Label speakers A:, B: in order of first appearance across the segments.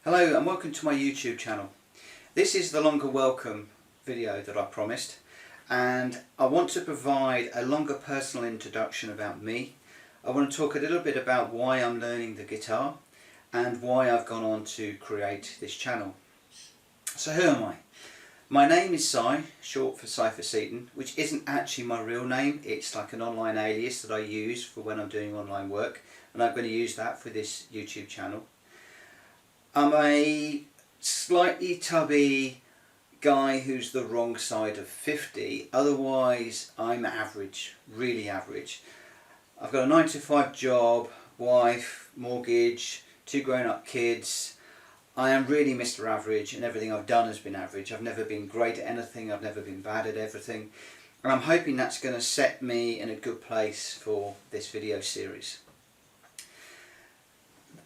A: Hello and welcome to my YouTube channel. This is the longer welcome video that I promised, and I want to provide a longer personal introduction about me. I want to talk a little bit about why I'm learning the guitar and why I've gone on to create this channel. So who am I? My name is Sy, short for Sypher, which isn't actually my real name. It's like an online alias that I use for when I'm doing online work, and I'm going to use that for this YouTube channel. I'm a slightly tubby guy who's the wrong side of 50, otherwise I'm average, really average. I've got a 9 to 5 job, wife, mortgage, 2 grown-up kids. I am really Mr. Average, and everything I've done has been average. I've never been great at anything, I've never been bad at everything, and I'm hoping that's going to set me in a good place for this video series.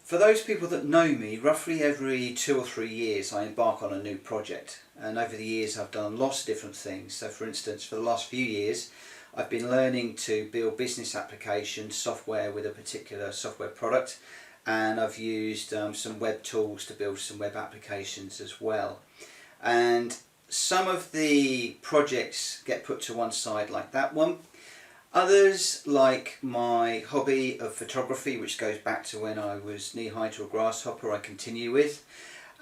A: For those people that know me, roughly every 2 or 3 years I embark on a new project, and over the years I've done lots of different things. So for instance, for the last few years I've been learning to build business applications, software with a particular software product, and I've used some web tools to build some web applications as well. And some of the projects get put to one side, like that one. Others, like my hobby of photography, which goes back to when I was knee-high to a grasshopper, I continue with.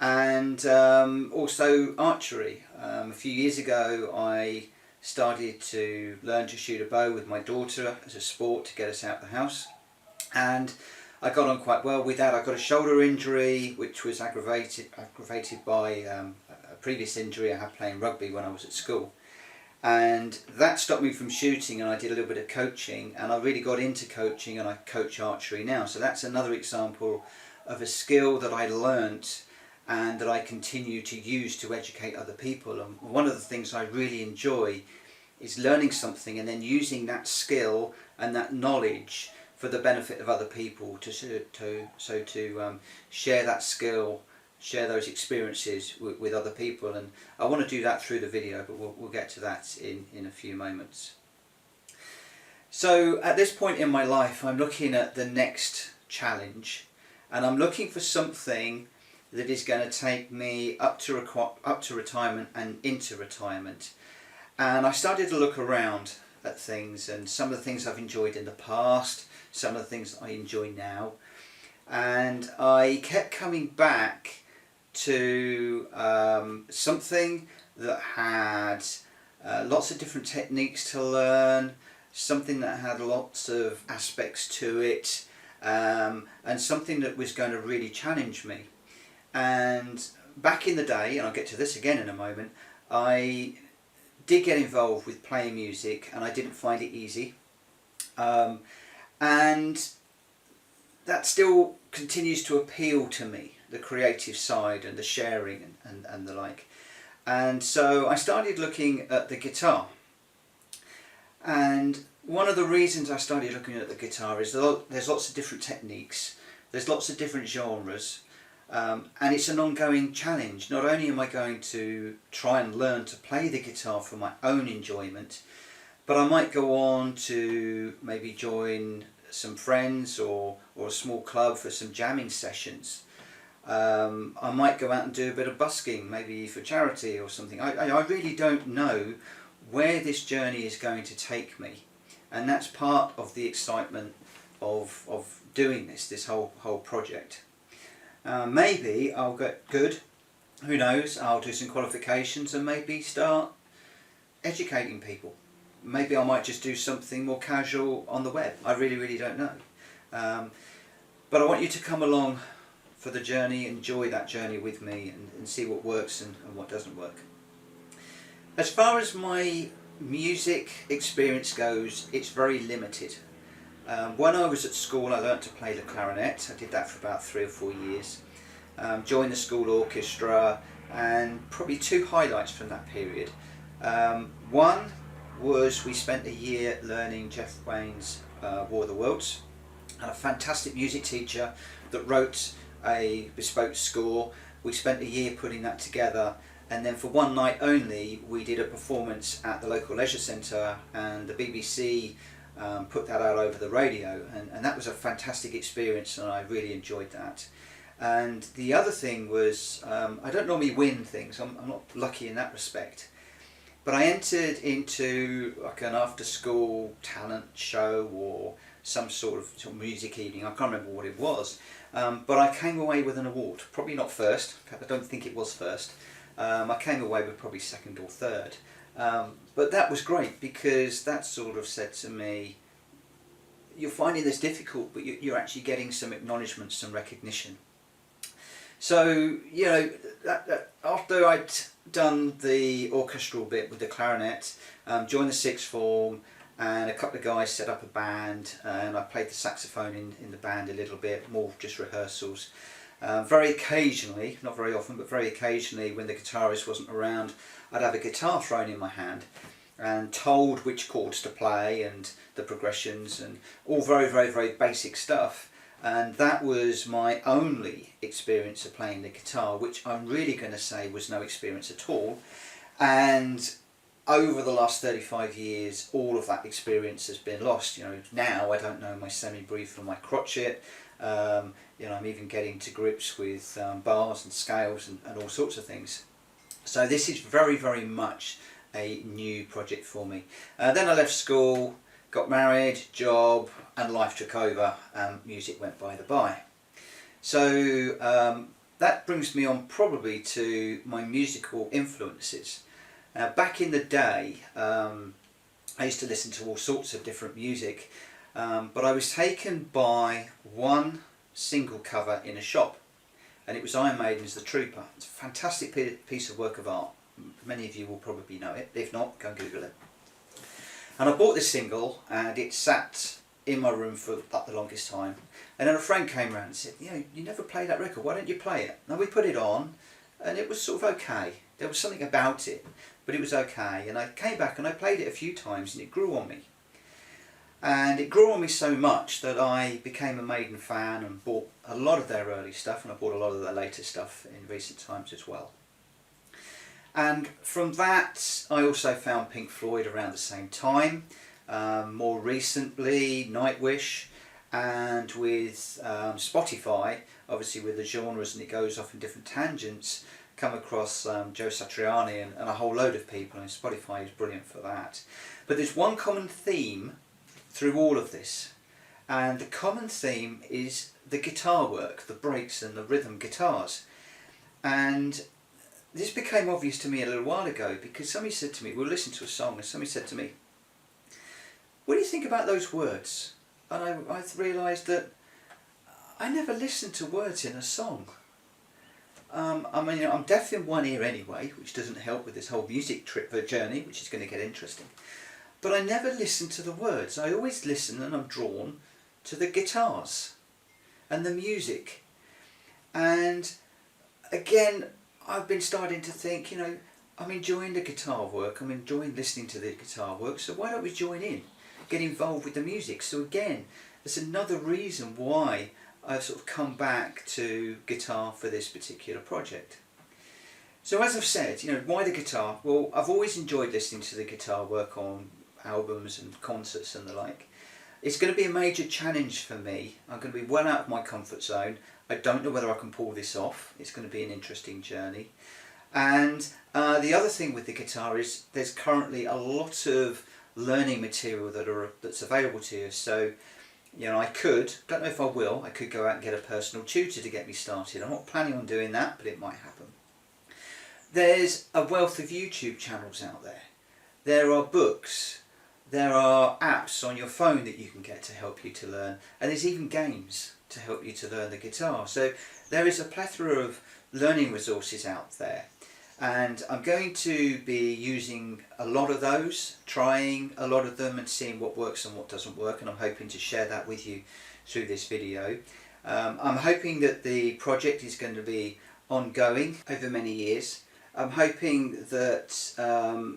A: And also archery. A few years ago I started to learn to shoot a bow with my daughter as a sport to get us out of the house. And I got on quite well with that. I got a shoulder injury which was aggravated by a previous injury I had playing rugby when I was at school. And that stopped me from shooting, and I did a little bit of coaching, and I really got into coaching, and I coach archery now. So that's another example of a skill that I learnt and that I continue to use to educate other people. And one of the things I really enjoy is learning something and then using that skill and that knowledge for the benefit of other people, to share that skill, share those experiences with other people. And I want to do that through the video, but we'll get to that in a few moments. So at this point in my life I'm looking at the next challenge, and I'm looking for something that is going to take me up to retirement and into retirement. And I started to look around at things, and some of the things I've enjoyed in the past, some of the things I enjoy now, and I kept coming back to something that had lots of different techniques to learn, something that had lots of aspects to it, and something that was going to really challenge me. And back in the day, and I'll get to this again in a moment, I did get involved with playing music, and I didn't find it easy, and that still continues to appeal to me, the creative side and the sharing and the like. And so I started looking at the guitar, and one of the reasons I started looking at the guitar is that there's lots of different techniques, there's lots of different genres, and it's an ongoing challenge. Not only am I going to try and learn to play the guitar for my own enjoyment, but I might go on to maybe join some friends or a small club for some jamming sessions. I might go out and do a bit of busking, maybe for charity or something. I really don't know where this journey is going to take me, and that's part of the excitement of doing this whole project. Maybe I'll get good, who knows, I'll do some qualifications and maybe start educating people. Maybe I might just do something more casual on the web. I really don't know. But I want you to come along for the journey, enjoy that journey with me, and see what works and what doesn't work. As far as my music experience goes, it's very limited. When I was at school I learnt to play the clarinet. I did that for about 3 or 4 years. Joined the school orchestra, and probably 2 highlights from that period. One was we spent a year learning Jeff Wayne's War of the Worlds. I had a fantastic music teacher that wrote a bespoke score. We spent a year putting that together, and then for one night only we did a performance at the local leisure centre, and the BBC put that out over the radio, and that was a fantastic experience, and I really enjoyed that. And the other thing was, I don't normally win things, I'm not lucky in that respect, but I entered into like an after school talent show or some sort of music evening, I can't remember what it was, but I came away with an award, probably not first, I don't think it was first, I came away with probably second or third, but that was great because that sort of said to me, you're finding this difficult, but you're actually getting some acknowledgement, some recognition. So, you know, after I'd done the orchestral bit with the clarinet, joined the sixth form, and a couple of guys set up a band, and I played the saxophone in the band a little bit, more just rehearsals. Very occasionally, not very often, but very occasionally when the guitarist wasn't around, I'd have a guitar thrown in my hand and told which chords to play and the progressions, and all very, very, very basic stuff. And that was my only experience of playing the guitar, which I'm really going to say was no experience at all. And over the last 35 years, all of that experience has been lost. You know, now I don't know my semi-brief from my crotchet. You know, I'm even getting to grips with bars and scales and all sorts of things. So this is very, very much a new project for me. Then I left school, got married, job, and life took over, and music went by the by. So that brings me on probably to my musical influences. Now, back in the day, I used to listen to all sorts of different music, but I was taken by one single cover in a shop, and it was Iron Maiden's The Trooper. It's a fantastic piece of work of art. Many of you will probably know it. If not, go and Google it. And I bought this single, and it sat in my room for about the longest time. And then a friend came around and said, you know, you never play that record, why don't you play it? And we put it on, and it was sort of okay. There was something about it, but it was okay. And I came back and I played it a few times, and it grew on me. And it grew on me so much that I became a Maiden fan and bought a lot of their early stuff, and I bought a lot of their later stuff in recent times as well. And from that, I also found Pink Floyd around the same time. More recently, Nightwish, and with Spotify, obviously with the genres, and it goes off in different tangents, come across Joe Satriani and a whole load of people, and Spotify is brilliant for that. But there's one common theme through all of this, and the common theme is the guitar work, the breaks and the rhythm guitars. And this became obvious to me a little while ago, because somebody said to me, we were listening to a song, and somebody said to me, what do you think about those words? And I realised that I never listened to words in a song. I mean, you know, I'm deaf in one ear anyway, which doesn't help with this whole music trip journey, which is going to get interesting. But I never listen to the words. I always listen, and I'm drawn to the guitars and the music. And again, I've been starting to think, you know, I'm enjoying the guitar work, I'm enjoying listening to the guitar work, so why don't we join in, get involved with the music? So again, there's another reason why I've sort of come back to guitar for this particular project. So as I've said, you know, why the guitar? Well, I've always enjoyed listening to the guitar work on albums and concerts and the like. It's going to be a major challenge for me. I'm going to be well out of my comfort zone. I don't know whether I can pull this off. It's going to be an interesting journey. And the other thing with the guitar is there's currently a lot of learning material that's available to you. So, you know, I could, don't know if I will, I could go out and get a personal tutor to get me started. I'm not planning on doing that, but it might happen. There's a wealth of YouTube channels out there. There are books. There are apps on your phone that you can get to help you to learn, and there's even games to help you to learn the guitar. So there is a plethora of learning resources out there, and I'm going to be using a lot of those, trying a lot of them and seeing what works and what doesn't work, and I'm hoping to share that with you through this video. I'm hoping that the project is going to be ongoing over many years. I'm hoping that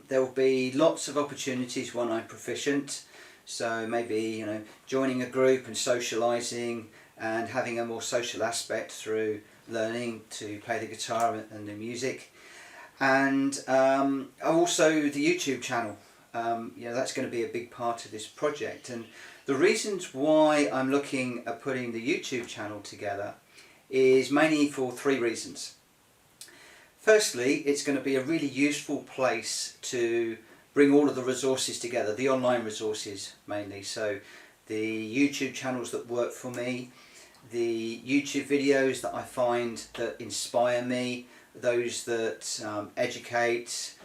A: there will be lots of opportunities when I'm proficient, so maybe, you know, joining a group and socialising and having a more social aspect through learning to play the guitar and the music. And also the YouTube channel, you know, that's going to be a big part of this project. And the reasons why I'm looking at putting the YouTube channel together is mainly for three reasons. Firstly, it's going to be a really useful place to bring all of the resources together, the online resources mainly. So the YouTube channels that work for me, the YouTube videos that I find that inspire me, those that educate,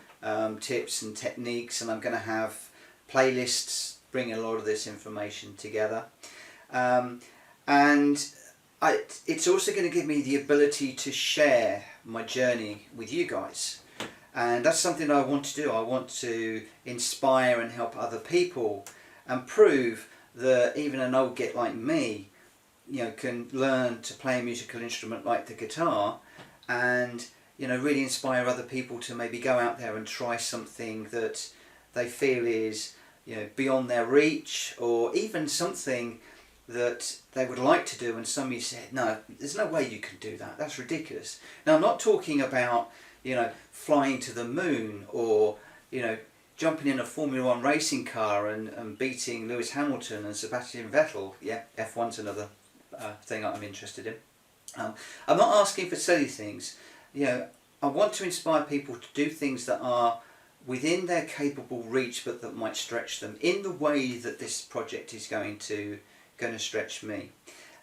A: tips and techniques, and I'm going to have playlists bringing a lot of this information together. And it's also going to give me the ability to share my journey with you guys. And that's something I want to do. I want to inspire and help other people and prove that even an old git like me, can learn to play a musical instrument like the guitar, and really inspire other people to maybe go out there and try something that they feel is beyond their reach, or even something that they would like to do and somebody said, no, there's no way you can do that, that's ridiculous. Now, I'm not talking about flying to the moon, or jumping in a Formula 1 racing car and beating Lewis Hamilton and Sebastian Vettel. Yeah, F1's another thing I'm interested in. I'm not asking for silly things. I want to inspire people to do things that are within their capable reach, but that might stretch them in the way that this project is going to stretch me.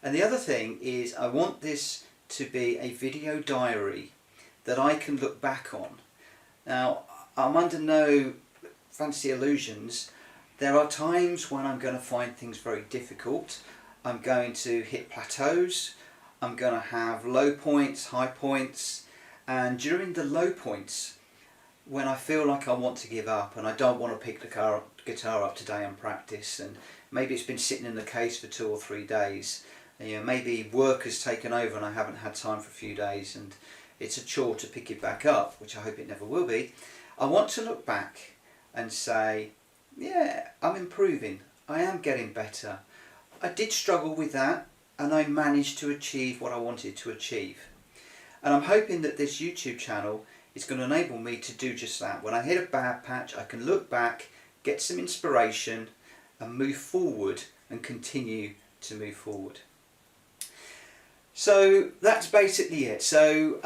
A: And the other thing is, I want this to be a video diary that I can look back on. Now, I'm under no fancy illusions. There are times when I'm going to find things very difficult. I'm going to hit plateaus. I'm going to have low points, high points, and during the low points, when I feel like I want to give up and I don't want to pick the guitar up today and practice, and maybe it's been sitting in the case for 2 or 3 days, and, maybe work has taken over and I haven't had time for a few days and it's a chore to pick it back up, which I hope it never will be. I want to look back and say, yeah, I'm improving, I am getting better. I did struggle with that and I managed to achieve what I wanted to achieve. And I'm hoping that this YouTube channel is going to enable me to do just that. When I hit a bad patch, I can look back, get some inspiration and move forward and continue to move forward. So that's basically it. So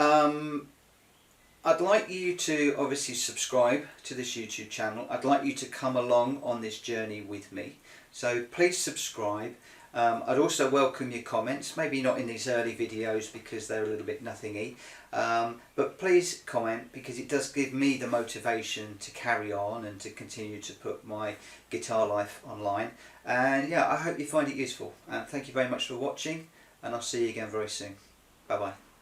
A: I'd like you to obviously subscribe to this YouTube channel. I'd like you to come along on this journey with me. So please subscribe. I'd also welcome your comments, maybe not in these early videos because they're a little bit nothingy, but please comment, because it does give me the motivation to carry on and to continue to put my guitar life online. And yeah, I hope you find it useful, and thank you very much for watching, and I'll see you again very soon. Bye bye.